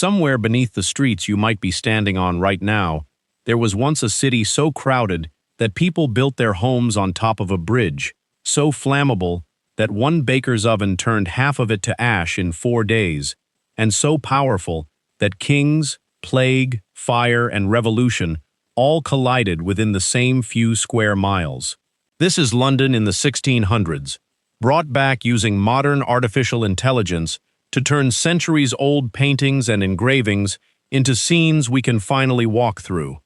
Somewhere beneath the streets you might be standing on right now, there was once a city so crowded that people built their homes on top of a bridge, so flammable that one baker's oven turned half of it to ash in 4 days, and so powerful that kings, plague, fire, and revolution all collided within the same few square miles. This is London in the 1600s, brought back using modern artificial intelligence to turn centuries-old paintings and engravings into scenes we can finally walk through.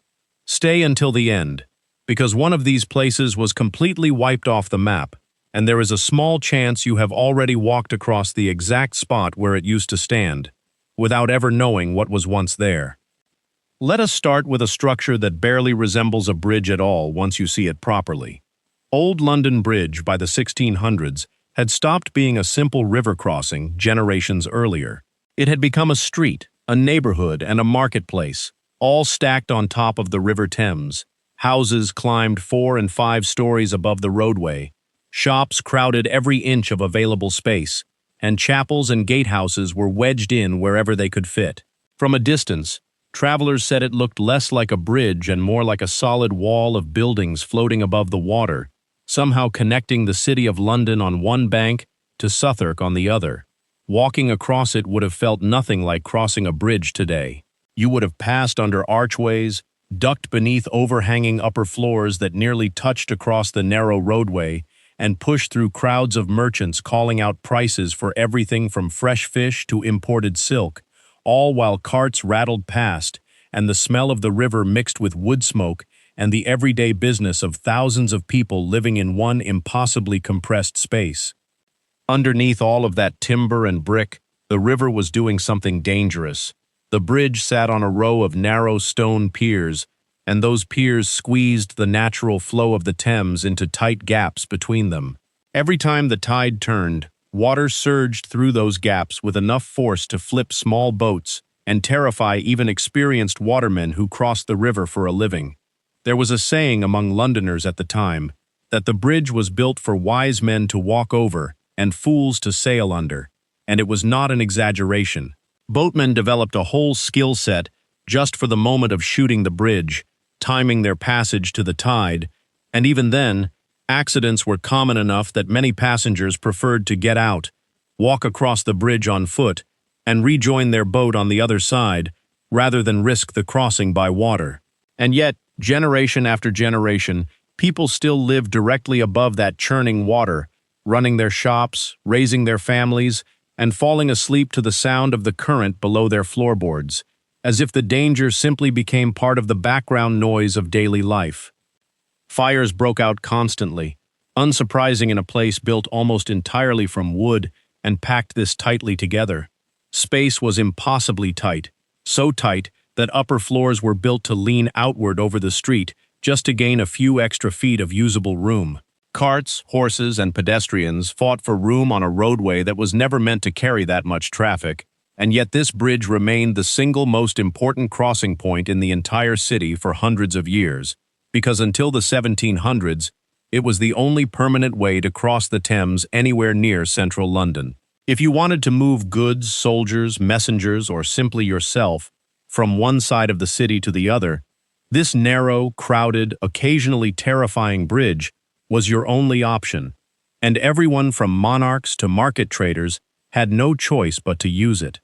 Stay until the end, because one of these places was completely wiped off the map, and there is a small chance you have already walked across the exact spot where it used to stand, without ever knowing what was once there. Let us start with a structure that barely resembles a bridge at all once you see it properly. Old London Bridge by the 1600s had stopped being a simple river crossing generations earlier. It had become a street, a neighborhood, and a marketplace, all stacked on top of the River Thames. Houses climbed 4 and 5 stories above the roadway, shops crowded every inch of available space, and chapels and gatehouses were wedged in wherever they could fit. From a distance, travelers said it looked less like a bridge and more like a solid wall of buildings floating above the water, somehow connecting the city of London on one bank to Southwark on the other. Walking across it would have felt nothing like crossing a bridge today. You would have passed under archways, ducked beneath overhanging upper floors that nearly touched across the narrow roadway, and pushed through crowds of merchants calling out prices for everything from fresh fish to imported silk, all while carts rattled past, and the smell of the river mixed with wood smoke and the everyday business of thousands of people living in one impossibly compressed space. Underneath all of that timber and brick, the river was doing something dangerous. The bridge sat on a row of narrow stone piers, and those piers squeezed the natural flow of the Thames into tight gaps between them. Every time the tide turned, water surged through those gaps with enough force to flip small boats and terrify even experienced watermen who crossed the river for a living. There was a saying among Londoners at the time that the bridge was built for wise men to walk over and fools to sail under, and it was not an exaggeration. Boatmen developed a whole skill set just for the moment of shooting the bridge, timing their passage to the tide, and even then, accidents were common enough that many passengers preferred to get out, walk across the bridge on foot, and rejoin their boat on the other side, rather than risk the crossing by water. And yet, generation after generation, people still lived directly above that churning water, running their shops, raising their families, and falling asleep to the sound of the current below their floorboards, as if the danger simply became part of the background noise of daily life. Fires broke out constantly, unsurprising in a place built almost entirely from wood and packed this tightly together. Space was impossibly tight, so tight that upper floors were built to lean outward over the street just to gain a few extra feet of usable room. Carts, horses, and pedestrians fought for room on a roadway that was never meant to carry that much traffic, and yet this bridge remained the single most important crossing point in the entire city for hundreds of years, because until the 1700s, it was the only permanent way to cross the Thames anywhere near central London. If you wanted to move goods, soldiers, messengers, or simply yourself from one side of the city to the other, this narrow, crowded, occasionally terrifying bridge was your only option, and everyone from monarchs to market traders had no choice but to use it.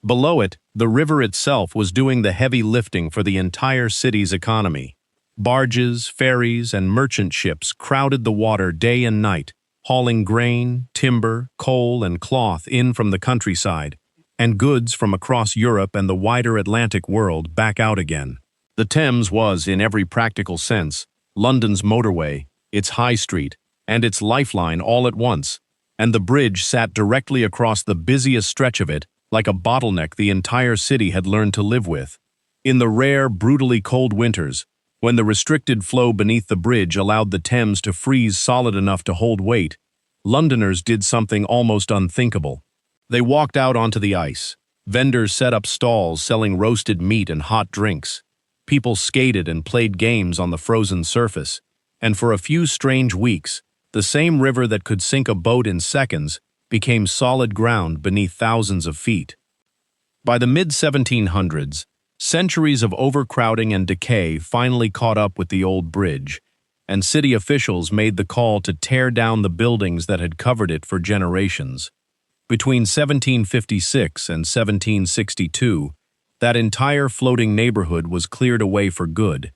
Below it, the river itself was doing the heavy lifting for the entire city's economy. Barges, ferries, and merchant ships crowded the water day and night, hauling grain, timber, coal, and cloth in from the countryside, and goods from across Europe and the wider Atlantic world back out again. The Thames was, in every practical sense, London's motorway, its high street, and its lifeline all at once, and the bridge sat directly across the busiest stretch of it, like a bottleneck the entire city had learned to live with. In the rare, brutally cold winters, when the restricted flow beneath the bridge allowed the Thames to freeze solid enough to hold weight, Londoners did something almost unthinkable. They walked out onto the ice. Vendors set up stalls selling roasted meat and hot drinks. People skated and played games on the frozen surface. And for a few strange weeks, the same river that could sink a boat in seconds became solid ground beneath thousands of feet. By the mid-1700s, centuries of overcrowding and decay finally caught up with the old bridge, and city officials made the call to tear down the buildings that had covered it for generations. Between 1756 and 1762, that entire floating neighborhood was cleared away for good,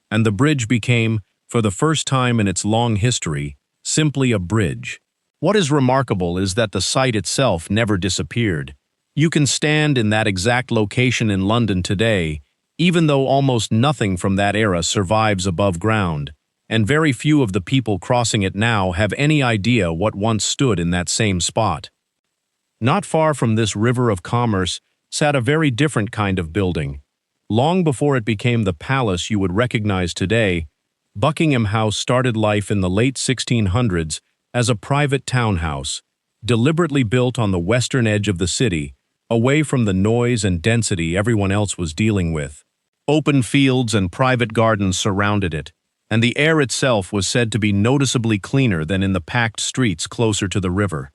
and the bridge became, for the first time in its long history, simply a bridge. What is remarkable is that the site itself never disappeared. You can stand in that exact location in London today, even though almost nothing from that era survives above ground, and very few of the people crossing it now have any idea what once stood in that same spot. Not far from this river of commerce sat a very different kind of building. Long before it became the palace you would recognize today, Buckingham House started life in the late 1600s as a private townhouse, deliberately built on the western edge of the city, away from the noise and density everyone else was dealing with. Open fields and private gardens surrounded it, and the air itself was said to be noticeably cleaner than in the packed streets closer to the river.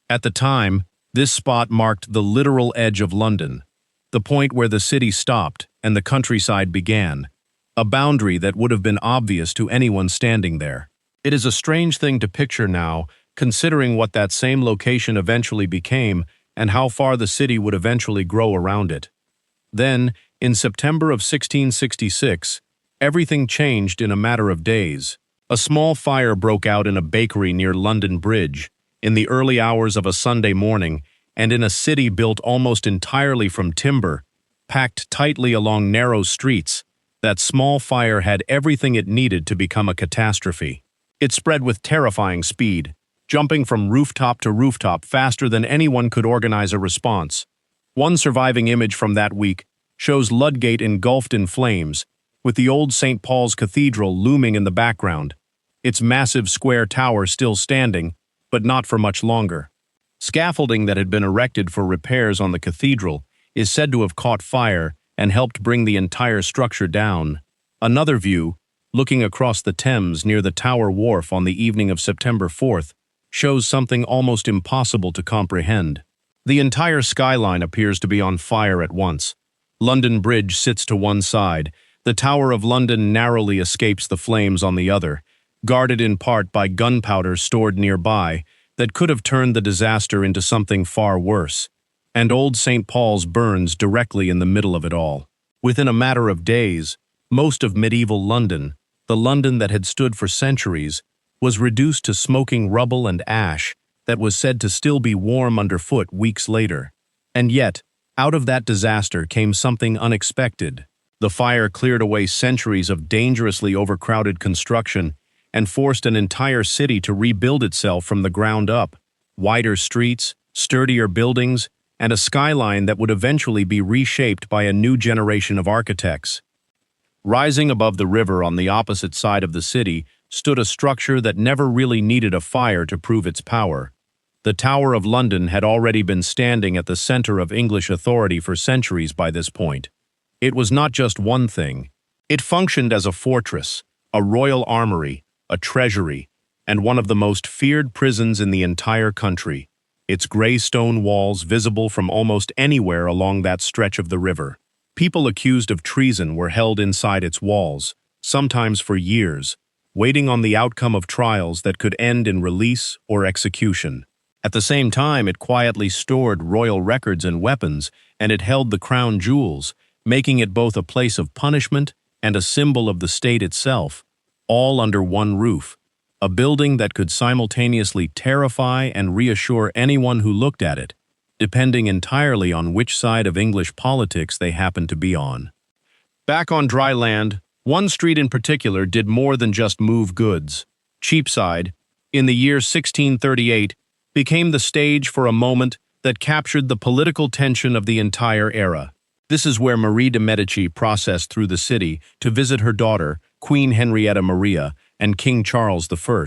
At the time, this spot marked the literal edge of London, the point where the city stopped and the countryside began, a boundary that would have been obvious to anyone standing there. It is a strange thing to picture now, considering what that same location eventually became and how far the city would eventually grow around it. Then, in September of 1666, everything changed in a matter of days. A small fire broke out in a bakery near London Bridge, in the early hours of a Sunday morning, and in a city built almost entirely from timber, packed tightly along narrow streets, that small fire had everything it needed to become a catastrophe. It spread with terrifying speed, jumping from rooftop to rooftop faster than anyone could organize a response. One surviving image from that week shows Ludgate engulfed in flames, with the old St. Paul's Cathedral looming in the background, its massive square tower still standing, but not for much longer. Scaffolding that had been erected for repairs on the cathedral is said to have caught fire and helped bring the entire structure down. Another view, looking across the Thames near the Tower Wharf on the evening of September 4th, shows something almost impossible to comprehend. The entire skyline appears to be on fire at once. London Bridge sits to one side. The Tower of London narrowly escapes the flames on the other, guarded in part by gunpowder stored nearby that could have turned the disaster into something far worse. And old St. Paul's burns directly in the middle of it all. Within a matter of days, most of medieval London, the London that had stood for centuries, was reduced to smoking rubble and ash that was said to still be warm underfoot weeks later. And yet, out of that disaster came something unexpected. The fire cleared away centuries of dangerously overcrowded construction and forced an entire city to rebuild itself from the ground up. Wider streets, sturdier buildings, and a skyline that would eventually be reshaped by a new generation of architects. Rising above the river on the opposite side of the city stood a structure that never really needed a fire to prove its power. The Tower of London had already been standing at the center of English authority for centuries by this point. It was not just one thing. It functioned as a fortress, a royal armory, a treasury, and one of the most feared prisons in the entire country, its gray stone walls visible from almost anywhere along that stretch of the river. People accused of treason were held inside its walls, sometimes for years, waiting on the outcome of trials that could end in release or execution. At the same time, it quietly stored royal records and weapons, and it held the crown jewels, making it both a place of punishment and a symbol of the state itself, all under one roof, a building that could simultaneously terrify and reassure anyone who looked at it, depending entirely on which side of English politics they happened to be on. Back on dry land, one street in particular did more than just move goods. Cheapside, in the year 1638, became the stage for a moment that captured the political tension of the entire era. This is where Marie de Medici processed through the city to visit her daughter, Queen Henrietta Maria, and King Charles I,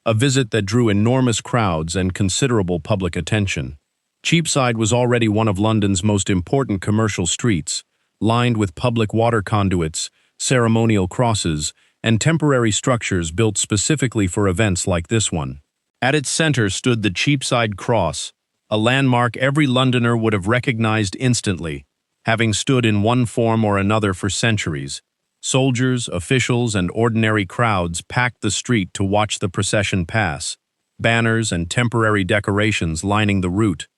a visit that drew enormous crowds and considerable public attention. Cheapside was already one of London's most important commercial streets, lined with public water conduits, ceremonial crosses, and temporary structures built specifically for events like this one. At its center stood the Cheapside Cross, a landmark every Londoner would have recognized instantly, having stood in one form or another for centuries. Soldiers, officials, and ordinary crowds packed the street to watch the procession pass, banners and temporary decorations lining the route.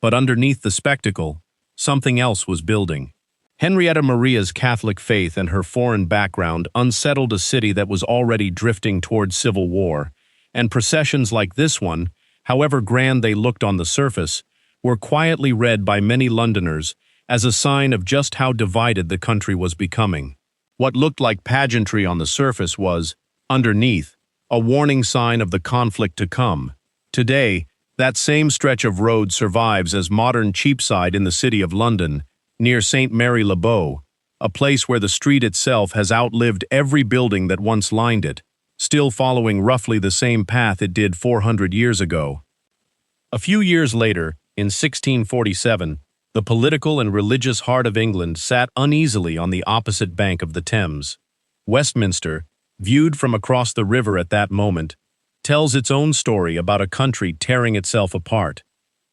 But underneath the spectacle, something else was building. Henrietta Maria's Catholic faith and her foreign background unsettled a city that was already drifting towards civil war, and processions like this one, however grand they looked on the surface, were quietly read by many Londoners as a sign of just how divided the country was becoming. What looked like pageantry on the surface was, underneath, a warning sign of the conflict to come. Today, that same stretch of road survives as modern Cheapside in the city of London, near St. Mary-le-Bow, a place where the street itself has outlived every building that once lined it, still following roughly the same path it did 400 years ago. A few years later, in 1647, the political and religious heart of England sat uneasily on the opposite bank of the Thames. Westminster, viewed from across the river at that moment, tells its own story about a country tearing itself apart.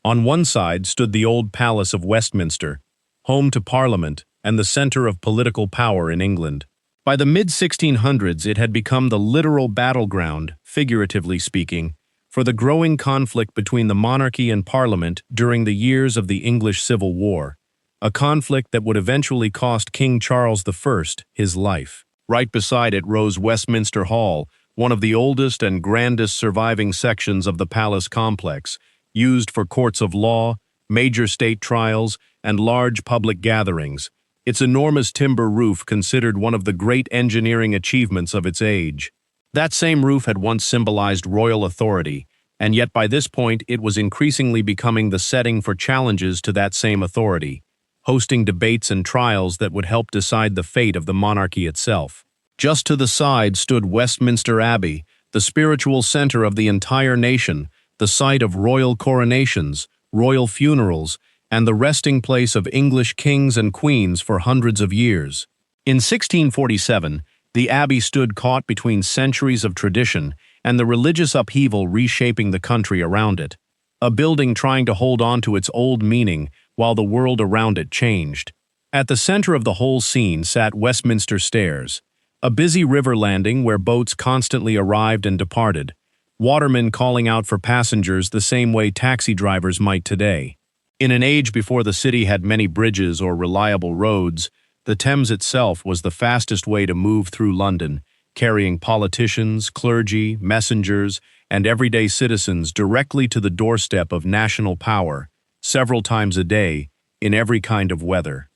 On one side stood the old Palace of Westminster, home to Parliament and the center of political power in England. By the mid-1600s, it had become the literal battleground, figuratively speaking, for the growing conflict between the monarchy and Parliament during the years of the English Civil War, a conflict that would eventually cost King Charles I his life. Right beside it rose Westminster Hall, one of the oldest and grandest surviving sections of the palace complex, used for courts of law, major state trials, and large public gatherings. Its enormous timber roof considered one of the great engineering achievements of its age. That same roof had once symbolized royal authority, and yet by this point it was increasingly becoming the setting for challenges to that same authority, hosting debates and trials that would help decide the fate of the monarchy itself. Just to the side stood Westminster Abbey, the spiritual center of the entire nation, the site of royal coronations, royal funerals, and the resting place of English kings and queens for hundreds of years. In 1647, the abbey stood caught between centuries of tradition and the religious upheaval reshaping the country around it, a building trying to hold on to its old meaning while the world around it changed. At the center of the whole scene sat Westminster Stairs, a busy river landing where boats constantly arrived and departed, watermen calling out for passengers the same way taxi drivers might today. In an age before the city had many bridges or reliable roads, the Thames itself was the fastest way to move through London, carrying politicians, clergy, messengers, and everyday citizens directly to the doorstep of national power, several times a day, in every kind of weather.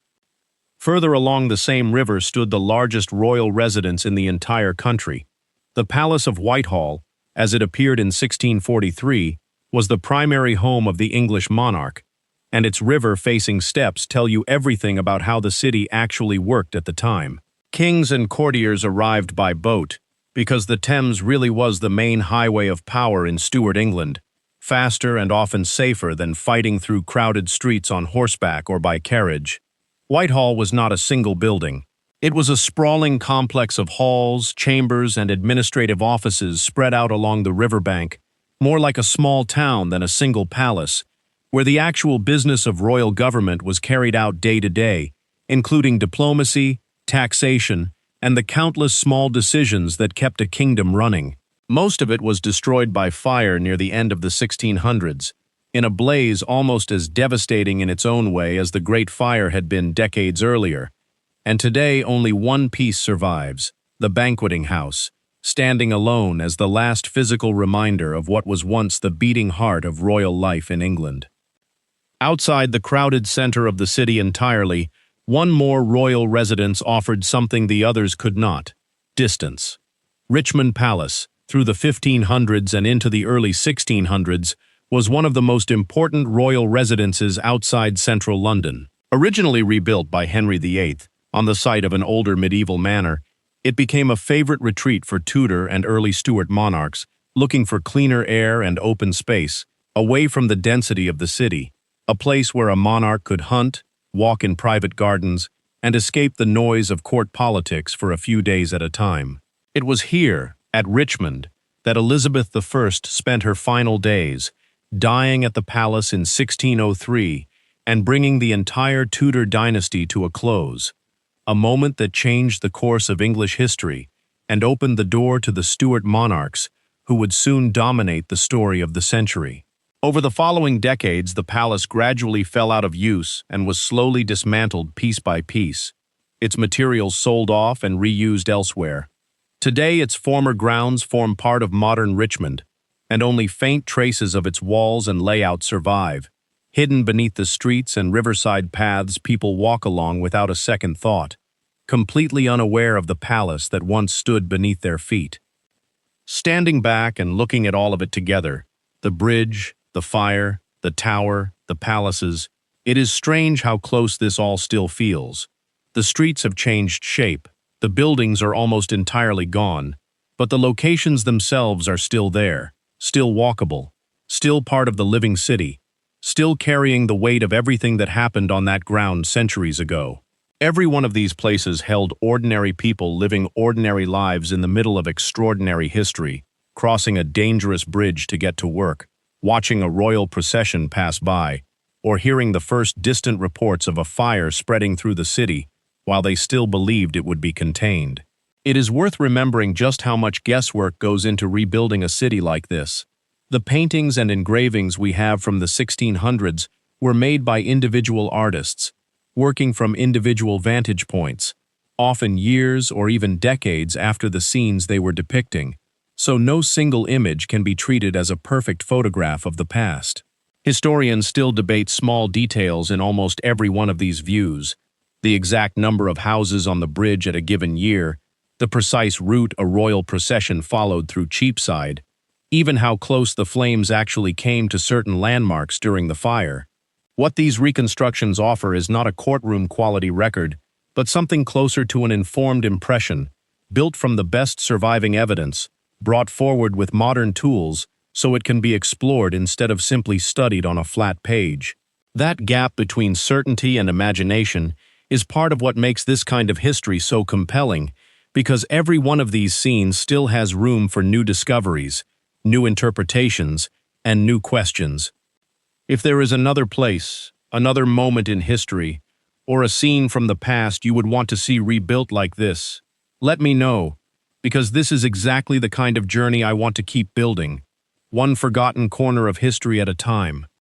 Further along the same river stood the largest royal residence in the entire country. The Palace of Whitehall, as it appeared in 1643, was the primary home of the English monarch, and its river-facing steps tell you everything about how the city actually worked at the time. Kings and courtiers arrived by boat, because the Thames really was the main highway of power in Stuart England, faster and often safer than fighting through crowded streets on horseback or by carriage. Whitehall was not a single building. It was a sprawling complex of halls, chambers, and administrative offices spread out along the riverbank, more like a small town than a single palace, where the actual business of royal government was carried out day to day, including diplomacy, taxation, and the countless small decisions that kept a kingdom running. Most of it was destroyed by fire near the end of the 1600s, in a blaze almost as devastating in its own way as the Great Fire had been decades earlier. And today only one piece survives, the banqueting house, standing alone as the last physical reminder of what was once the beating heart of royal life in England. Outside the crowded center of the city entirely, one more royal residence offered something the others could not: distance. Richmond Palace, through the 1500s and into the early 1600s, was one of the most important royal residences outside central London. Originally rebuilt by Henry VIII, on the site of an older medieval manor, it became a favorite retreat for Tudor and early Stuart monarchs looking for cleaner air and open space, away from the density of the city, a place where a monarch could hunt, walk in private gardens, and escape the noise of court politics for a few days at a time. It was here, at Richmond, that Elizabeth I spent her final days, dying at the palace in 1603 and bringing the entire Tudor dynasty to a close, a moment that changed the course of English history and opened the door to the Stuart monarchs who would soon dominate the story of the century. Over the following decades, the palace gradually fell out of use and was slowly dismantled piece by piece, its materials sold off and reused elsewhere. Today, its former grounds form part of modern Richmond, and only faint traces of its walls and layout survive, hidden beneath the streets and riverside paths people walk along without a second thought, completely unaware of the palace that once stood beneath their feet. Standing back and looking at all of it together, the bridge, the fire, the tower, the palaces, it is strange how close this all still feels. The streets have changed shape, the buildings are almost entirely gone, but the locations themselves are still there, still walkable, still part of the living city, still carrying the weight of everything that happened on that ground centuries ago. Every one of these places held ordinary people living ordinary lives in the middle of extraordinary history, crossing a dangerous bridge to get to work, watching a royal procession pass by, or hearing the first distant reports of a fire spreading through the city while they still believed it would be contained. It is worth remembering just how much guesswork goes into rebuilding a city like this. The paintings and engravings we have from the 1600s were made by individual artists, working from individual vantage points, often years or even decades after the scenes they were depicting, so no single image can be treated as a perfect photograph of the past. Historians still debate small details in almost every one of these views: the exact number of houses on the bridge at a given year, the precise route a royal procession followed through Cheapside, even how close the flames actually came to certain landmarks during the fire. What these reconstructions offer is not a courtroom-quality record, but something closer to an informed impression, built from the best surviving evidence, brought forward with modern tools so it can be explored instead of simply studied on a flat page. That gap between certainty and imagination is part of what makes this kind of history so compelling, because every one of these scenes still has room for new discoveries, new interpretations, and new questions. If there is another place, another moment in history, or a scene from the past you would want to see rebuilt like this, let me know, because this is exactly the kind of journey I want to keep building, one forgotten corner of history at a time.